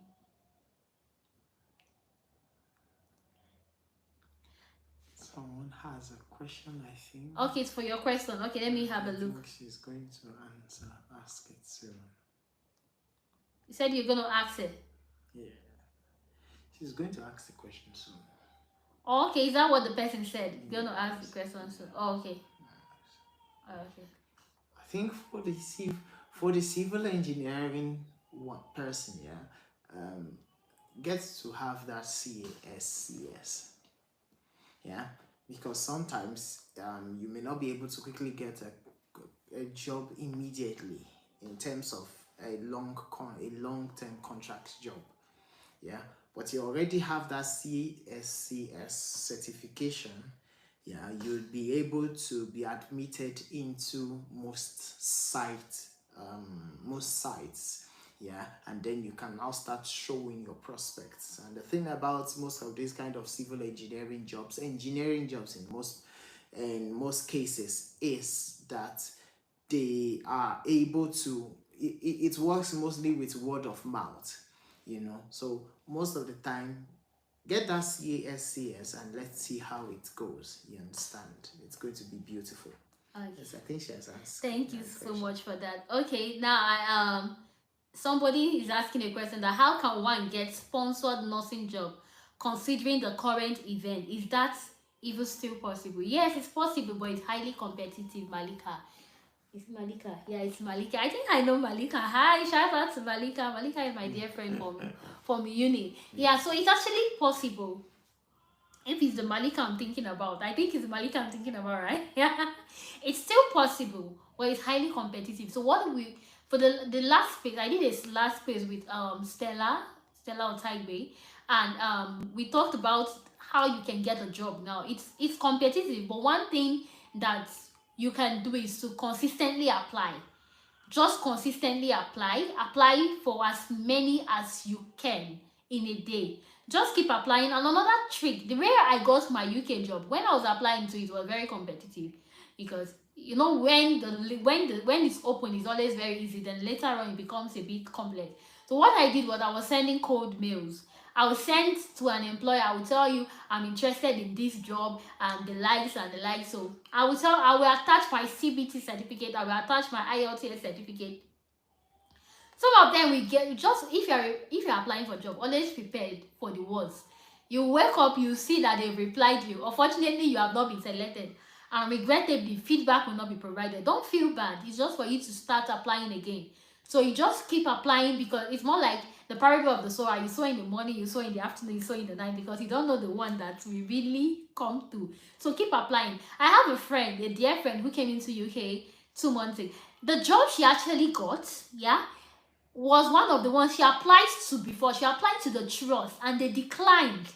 Someone has a question, I think. Okay, it's for your question. Okay, let me have a I look. think she's going to ask it soon. You said you're going to ask it. Yeah. She's going to ask the question soon. Oh, okay, is that what the person said? You're going to ask the question soon. Oh, okay. Okay. I think for the civil engineering person, gets to have that CSCS, yeah, because sometimes you may not be able to quickly get a job immediately in terms of a long-term contract job, yeah, but you already have that CSCS certification, yeah, you'll be able to be admitted into most sites, yeah, and then you can now start showing your prospects. And the thing about most of these kind of civil engineering jobs in most cases is that they are able to it works mostly with word of mouth, so most of the time get that CSCS and let's see how it goes. You understand? It's going to be beautiful. Okay. Yes, I think she has asked. Thank you so much for that. Okay, now somebody is asking a question that how can one get sponsored nursing job considering the current event? Is that even still possible? Yes, it's possible, but it's highly competitive, Malika. It's Malika. Yeah, it's Malika. I think I know Malika. Hi, shout out to Malika. Malika is my dear friend from uni. Yeah, so it's actually possible. If it's the Malika I'm thinking about, I think it's the Malika I'm thinking about, right? Yeah, it's still possible, but it's highly competitive. So what we for the last space, I did a last space with Stella Otaigbe, and we talked about how you can get a job. Now it's competitive, but one thing that you can do is to consistently apply. Just consistently apply for as many as you can in a day. Just keep applying. And another trick, the way I got my UK job, when I was applying to it was very competitive, because when it's open it's always very easy, then later on it becomes a bit complex. So what I did was I was sending cold mails. I will send to an employer. I will tell you I'm interested in this job and the likes and the likes. So I will attach my CBT certificate. I will attach my IELTS certificate. Some of them we get just if you're applying for a job, always prepared for the worst. You wake up, you see that they've replied you. Unfortunately, you have not been selected. And regrettably, feedback will not be provided. Don't feel bad. It's just for you to start applying again. So you just keep applying, because it's more like the parable of the sower. You sow in the morning, you sow in the afternoon, you sow in the night, because you don't know the one that will really come through. So keep applying. I have a friend, a dear friend, who came into UK 2 months ago. The job she actually got, yeah, was one of the ones she applied to before. She applied to the trust and they declined.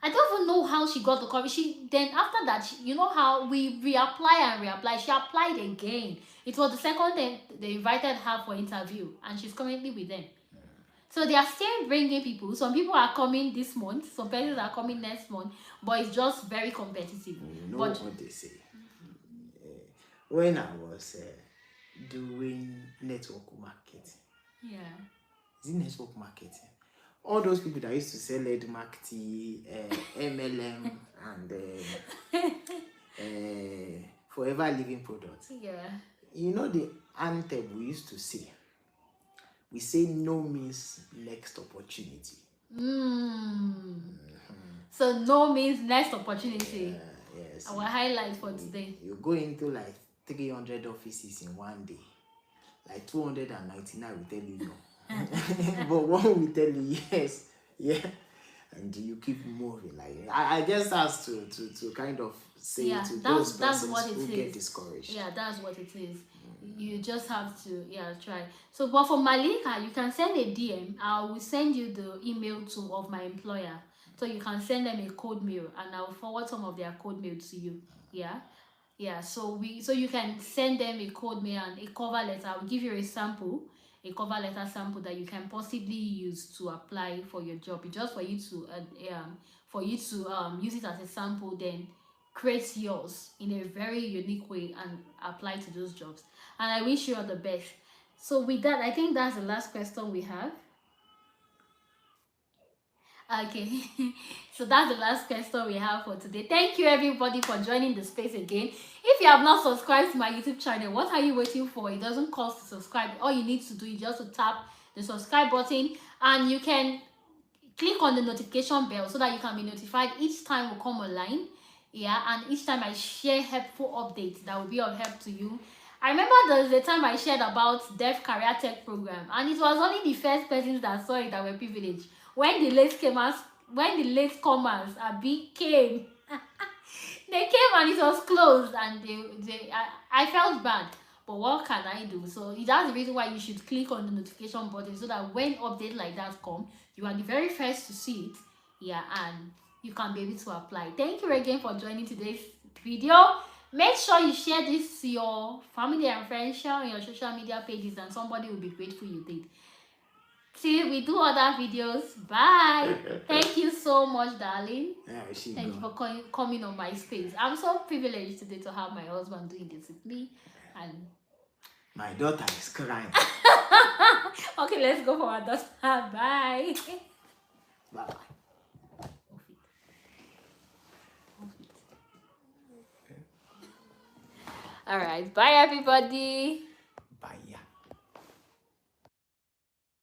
I don't even know how she got the coverage. Then after that, you know how we reapply. She applied again. It was the second time they invited her for interview, and she's currently with them. So they are still bringing people. Some people are coming this month. Some persons are coming next month. But it's just very competitive. You know what they say. When I was doing network marketing. Yeah. Is it network marketing? All those people that used to sell marketing, MLM, and forever living products. Yeah. You know the anthem we used to say? We say no means next opportunity. So no means next opportunity. Yes. Our highlight for today. You go into like 300 offices in one day. Like 299 will tell you no. But one will tell you yes. Yeah. And you keep moving. Like I guess that's to kind of say to those persons who get discouraged. Yeah, that's what it is. You just have to try. So but for Malika, you can send a DM. I will send you the email of my employer. So you can send them a code mail and I'll forward some of their code mail to you. Yeah, so you can send them a code mail and a cover letter. I'll give you a cover letter sample that you can possibly use to apply for your job. It's just for you to use it as a sample, then create yours in a very unique way and apply to those jobs. And I wish you all the best. So with that, I think that's the last question we have. Okay, so that's the last question we have for today. Thank you everybody for joining the space again. If you have not subscribed to my YouTube channel, what are you waiting for? It doesn't cost to subscribe. All you need to do is just to tap the subscribe button, and you can click on the notification bell so that you can be notified each time we come online. Yeah, and each time I share helpful updates that will be of help to you. I remember there was the time I shared about Deaf Career Tech program, and it was only the first persons that saw it that were privileged. When the late comers, came, they came and it was closed, and I felt bad. But what can I do? So that's the reason why you should click on the notification button so that when updates like that come, you are the very first to see it. Yeah, and you can be able to apply. Thank you again for joining today's video. Make sure you share this to your family and friends, share on your social media pages, and somebody will be grateful you did. See, we do other videos. Bye. Thank you so much, darling. Yeah, Thank you for coming on my space. I'm so privileged today to have my husband doing this with me. And my daughter is crying. okay, let's go for our daughter. Bye. Bye. All right. Bye, everybody.